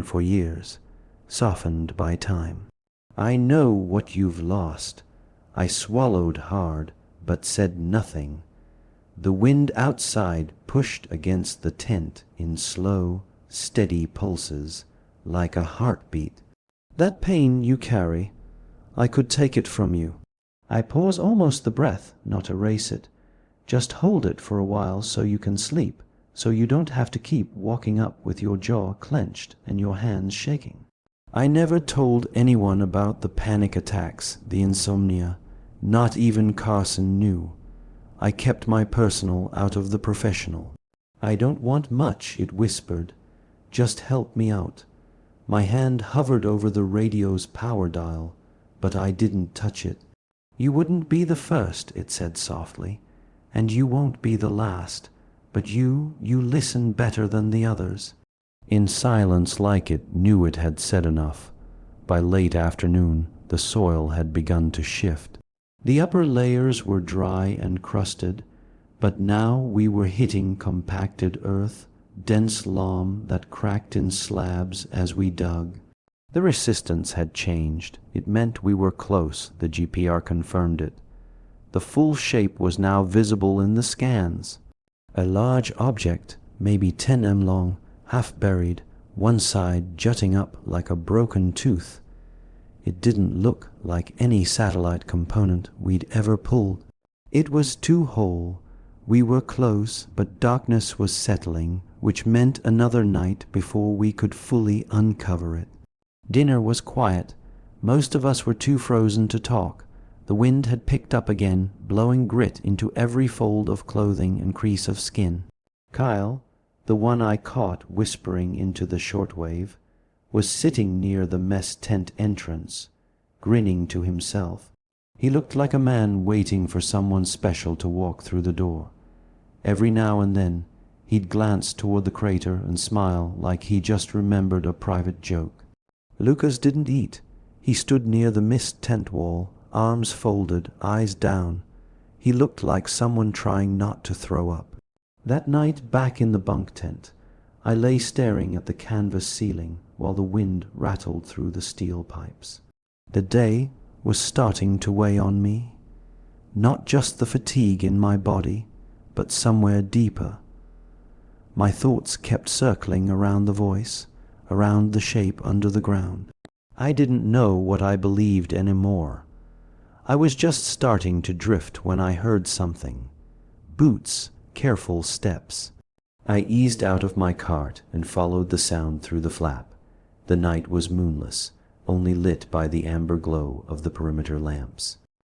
for years, softened by time. I know what you've lost. I swallowed hard, but said nothing. The wind outside pushed against the tent in slow, steady pulses, like a heartbeat. That pain you carry, I could take it from you. I pause almost the breath, not erase it. Just hold it for a while so you can sleep, so you don't have to keep walking up with your jaw clenched and your hands shaking. I never told anyone about the panic attacks, the insomnia. Not even Carson knew. I kept my personal out of the professional. I don't want much, it whispered. Just help me out. My hand hovered over the radio's power dial, but I didn't touch it. You wouldn't be the first, it said softly, and you won't be the last, but you listen better than the others. In silence like it knew it had said enough. By late afternoon, the soil had begun to shift. The upper layers were dry and crusted, but now we were hitting compacted earth, dense loam that cracked in slabs as we dug. The resistance had changed. It meant we were close, the GPR confirmed it. The full shape was now visible in the scans. A large object, maybe 10 m long, half buried, one side jutting up like a broken tooth. It didn't look like any satellite component we'd ever pulled. It was too whole. We were close, but darkness was settling, which meant another night before we could fully uncover it. Dinner was quiet. Most of us were too frozen to talk. The wind had picked up again, blowing grit into every fold of clothing and crease of skin. Kyle, the one I caught whispering into the shortwave, was sitting near the mess tent entrance, grinning to himself. He looked like a man waiting for someone special to walk through the door. Every now and then, he'd glance toward the crater and smile like he just remembered a private joke. Lucas didn't eat. He stood near the mist tent wall, arms folded, eyes down. He looked like someone trying not to throw up. That night back in the bunk tent, I lay staring at the canvas ceiling while the wind rattled through the steel pipes. The day was starting to weigh on me. Not just the fatigue in my body, but somewhere deeper. My thoughts kept circling around the voice, around the shape under the ground. I didn't know what I believed anymore. I was just starting to drift when I heard something. Boots, careful steps. I eased out of my cart and followed the sound through the flap. The night was moonless, only lit by the amber glow of the perimeter lamps.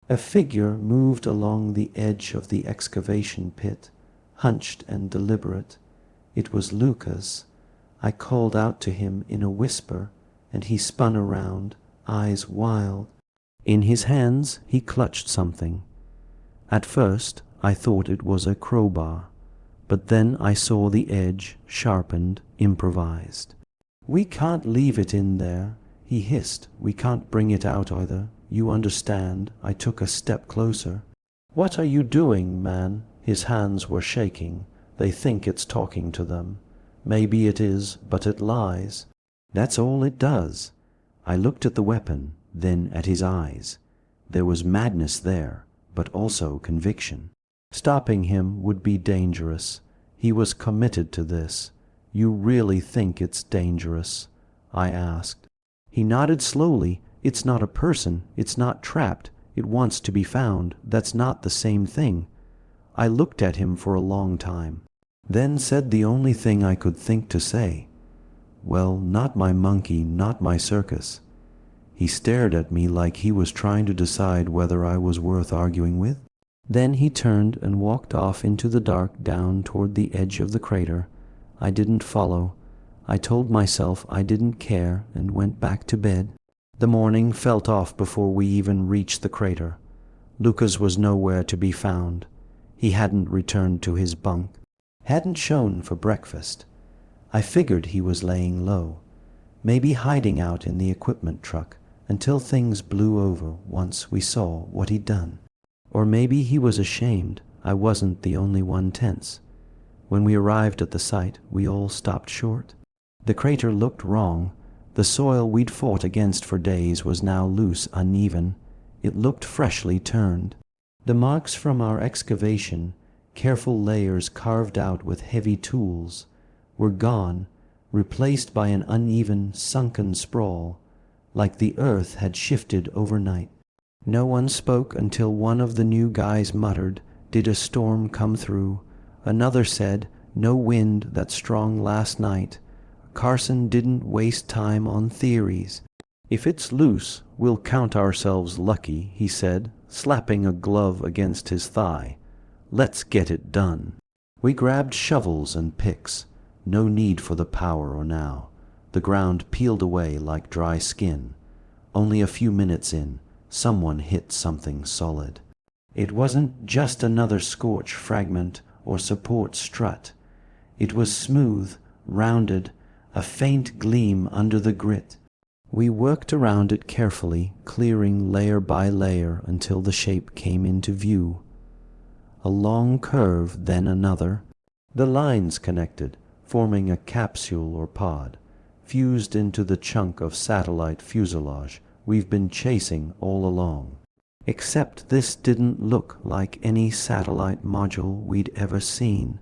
A figure moved along the edge of the excavation pit, hunched and deliberate. It was Lucas. I called out to him in a whisper, and he spun around, eyes wild. In his hands he clutched something. At first I thought it was a crowbar, but then I saw the edge, sharpened, improvised. "We can't leave it in there," he hissed. "We can't bring it out either. You understand." I took a step closer. "What are you doing, man?" His hands were shaking. "They think it's talking to them. Maybe it is, but it lies. That's all it does." I looked at the weapon, then at his eyes. There was madness there, but also conviction. Stopping him would be dangerous. He was committed to this. "You really think it's dangerous?" I asked. He nodded slowly. "It's not a person. It's not trapped. It wants to be found. That's not the same thing." I looked at him for a long time, then said the only thing I could think to say. "Well, not my monkey, not my circus." He stared at me like he was trying to decide whether I was worth arguing with. Then he turned and walked off into the dark down toward the edge of the crater. I didn't follow. I told myself I didn't care and went back to bed. The morning felt off before we even reached the crater. Lucas was nowhere to be found. He hadn't returned to his bunk, hadn't shown for breakfast. I figured he was laying low, maybe hiding out in the equipment truck until things blew over once we saw what he'd done. Or maybe he was ashamed I wasn't the only one tense. When we arrived at the site, we all stopped short. The crater looked wrong. The soil we'd fought against for days was now loose, uneven. It looked freshly turned. The marks from our excavation, careful layers carved out with heavy tools, were gone, replaced by an uneven, sunken sprawl, like the earth had shifted overnight. No one spoke until one of the new guys muttered, "Did a storm come through?" Another said, "No wind that strong last night." Carson didn't waste time on theories. "If it's loose, we'll count ourselves lucky," he said, slapping a glove against his thigh. "Let's get it done." We grabbed shovels and picks. No need for the power now. The ground peeled away like dry skin. Only a few minutes in, someone hit something solid. It wasn't just another scorch fragment or support strut. It was smooth, rounded, a faint gleam under the grit. We worked around it carefully, clearing layer by layer until the shape came into view. A long curve, then another. The lines connected, forming a capsule or pod, fused into the chunk of satellite fuselage we've been chasing all along. Except this didn't look like any satellite module we'd ever seen.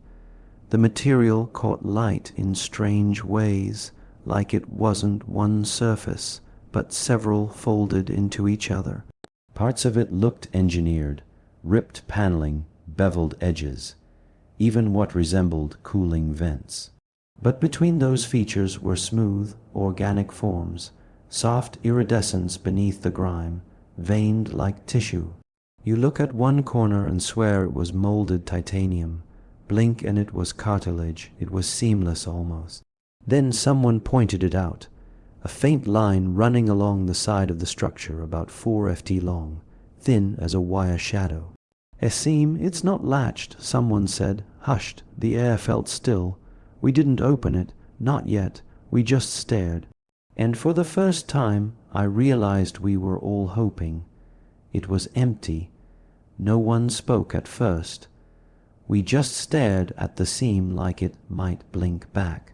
The material caught light in strange ways, like it wasn't one surface, but several folded into each other. Parts of it looked engineered, ripped paneling, beveled edges, even what resembled cooling vents. But between those features were smooth, organic forms, soft iridescence beneath the grime, veined like tissue. You look at one corner and swear it was molded titanium. Blink and it was cartilage. It was seamless almost. Then someone pointed it out. A faint line running along the side of the structure about 4 ft long, thin as a wire shadow. "A seam, it's not latched," someone said, hushed. The air felt still. We didn't open it, not yet. We just stared. And for the first time, I realized we were all hoping. It was empty. No one spoke at first. We just stared at the seam like it might blink back.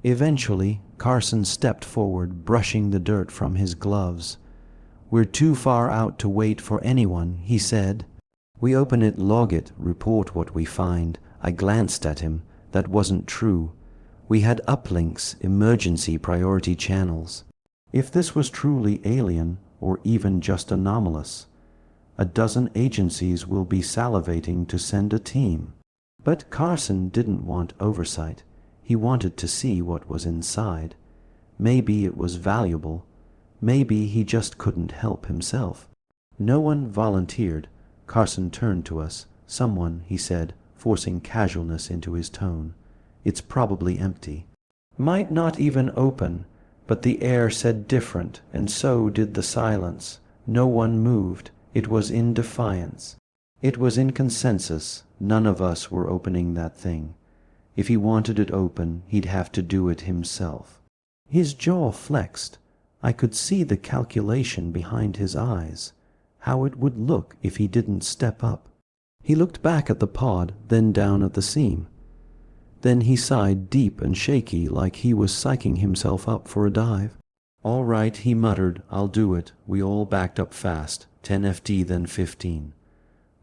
Eventually, Carson stepped forward, brushing the dirt from his gloves. "We're too far out to wait for anyone," he said. "We open it, log it, report what we find." I glanced at him. That wasn't true. We had uplinks, emergency priority channels. If this was truly alien, or even just anomalous, a dozen agencies will be salivating to send a team. But Carson didn't want oversight. He wanted to see what was inside. Maybe it was valuable. Maybe he just couldn't help himself. No one volunteered. Carson turned to us. "Someone," he said, forcing casualness into his tone. "It's probably empty." Might not even open, but the air said different, and so did the silence. No one moved. It was in defiance. It was in consensus. None of us were opening that thing. If he wanted it open, he'd have to do it himself. His jaw flexed. I could see the calculation behind his eyes, how it would look if he didn't step up. He looked back at the pod, then down at the seam. Then he sighed deep and shaky, like he was psyching himself up for a dive. "All right," he muttered, "I'll do it." We all backed up fast, 10 FT then 15.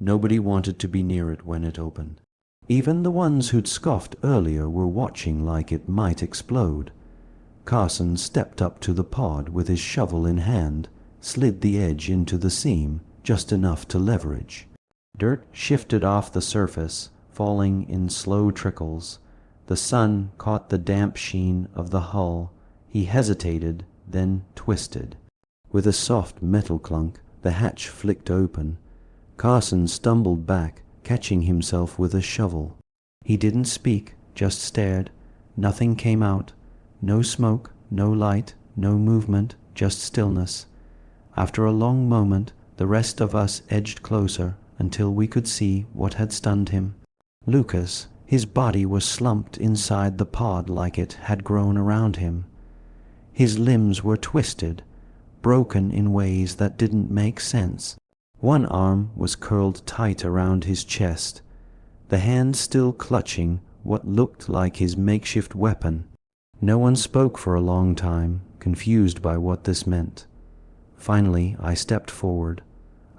Nobody wanted to be near it when it opened. Even the ones who'd scoffed earlier were watching like it might explode. Carson stepped up to the pod with his shovel in hand, slid the edge into the seam, just enough to leverage. Dirt shifted off the surface, falling in slow trickles. The sun caught the damp sheen of the hull. He hesitated, then twisted. With a soft metal clunk, the hatch flicked open. Carson stumbled back, catching himself with a shovel. He didn't speak, just stared. Nothing came out. No smoke, no light, no movement, just stillness. After a long moment, the rest of us edged closer until we could see what had stunned him. Lucas, his body was slumped inside the pod like it had grown around him. His limbs were twisted, broken in ways that didn't make sense. One arm was curled tight around his chest, the hand still clutching what looked like his makeshift weapon. No one spoke for a long time, confused by what this meant. Finally, I stepped forward.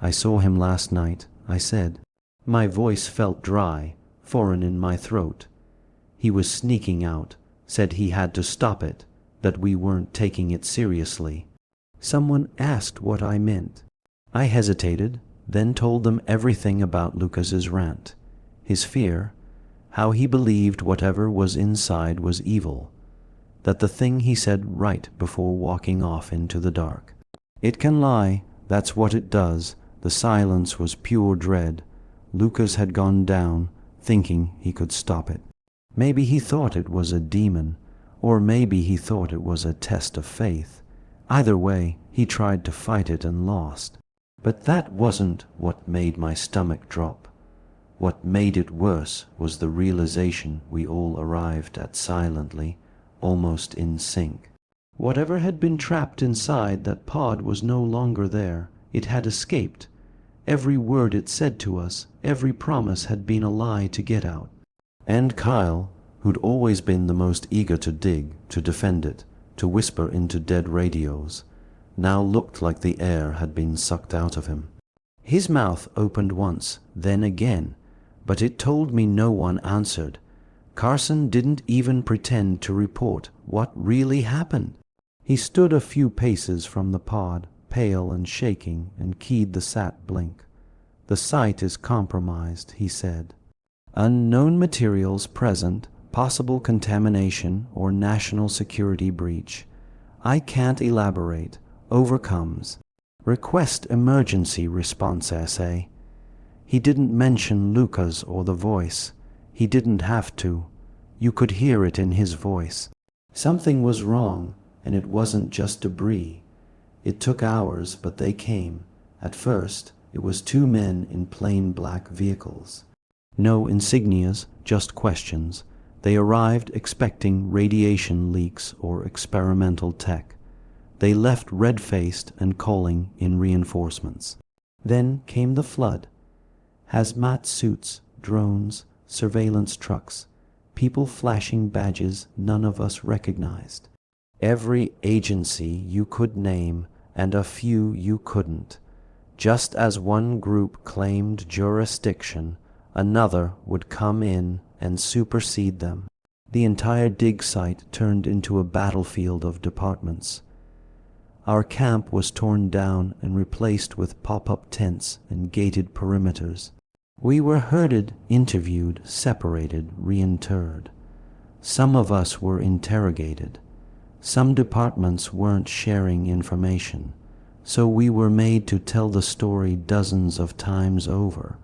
"I saw him last night," I said. My voice felt dry, foreign in my throat. "He was sneaking out, said he had to stop it, that we weren't taking it seriously." Someone asked what I meant. I hesitated, then told them everything about Lucas's rant, his fear, how he believed whatever was inside was evil, that the thing he said right before walking off into the dark. It can lie, that's what it does. The silence was pure dread. Lucas had gone down, thinking he could stop it. Maybe he thought it was a demon, or maybe he thought it was a test of faith. Either way, he tried to fight it and lost. But that wasn't what made my stomach drop. What made it worse was the realization we all arrived at silently, almost in sync. Whatever had been trapped inside that pod was no longer there. It had escaped. Every word it said to us, every promise had been a lie to get out. And Kyle, who'd always been the most eager to dig, to defend it, to whisper into dead radios, now looked like the air had been sucked out of him. His mouth opened once, then again, but it told me no one answered. Carson didn't even pretend to report what really happened. He stood a few paces from the pod, pale and shaking, and keyed the sat blink. "The site is compromised," he said. "Unknown materials present, possible contamination or national security breach. I can't elaborate. Overcomes. Request emergency response essay." He didn't mention Lucas or the voice. He didn't have to. You could hear it in his voice. Something was wrong, and it wasn't just debris. It took hours, but they came. At first, it was 2 men in plain black vehicles. No insignias, just questions. They arrived expecting radiation leaks or experimental tech. They left red-faced and calling in reinforcements. Then came the flood. Hazmat suits, drones, surveillance trucks, people flashing badges none of us recognized. Every agency you could name and a few you couldn't. Just as one group claimed jurisdiction, another would come in and supersede them. The entire dig site turned into a battlefield of departments. Our camp was torn down and replaced with pop-up tents and gated perimeters. We were herded, interviewed, separated, reinterred. Some of us were interrogated. Some departments weren't sharing information, so we were made to tell the story dozens of times over.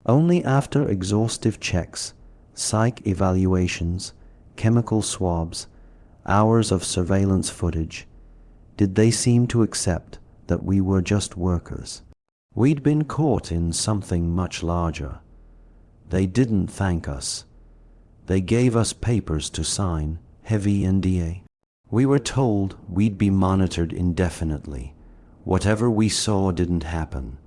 Only after exhaustive checks, psych evaluations, chemical swabs, hours of surveillance footage, did they seem to accept that we were just workers. We'd been caught in something much larger. They didn't thank us. They gave us papers to sign, heavy NDA. We were told we'd be monitored indefinitely. Whatever we saw didn't happen.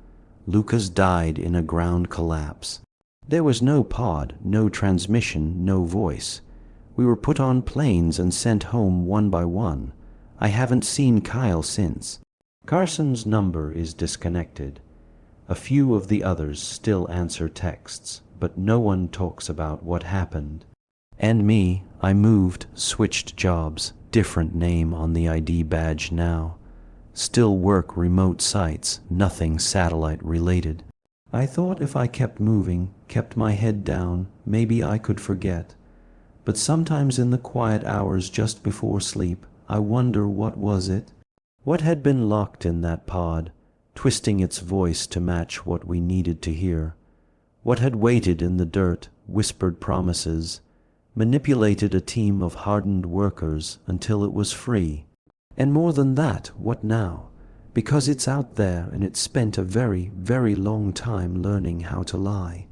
Lucas died in a ground collapse. There was no pod, no transmission, no voice. We were put on planes and sent home one by one. I haven't seen Kyle since. Carson's number is disconnected. A few of the others still answer texts, but no one talks about what happened. And me, I moved, switched jobs, different name on the ID badge now. Still work remote sites, nothing satellite related. I thought if I kept moving, kept my head down, maybe I could forget. But sometimes in the quiet hours just before sleep, I wonder what was it? What had been locked in that pod, twisting its voice to match what we needed to hear? What had waited in the dirt, whispered promises, manipulated a team of hardened workers until it was free? And more than that, what now? Because it's out there and it's spent a very, very long time learning how to lie.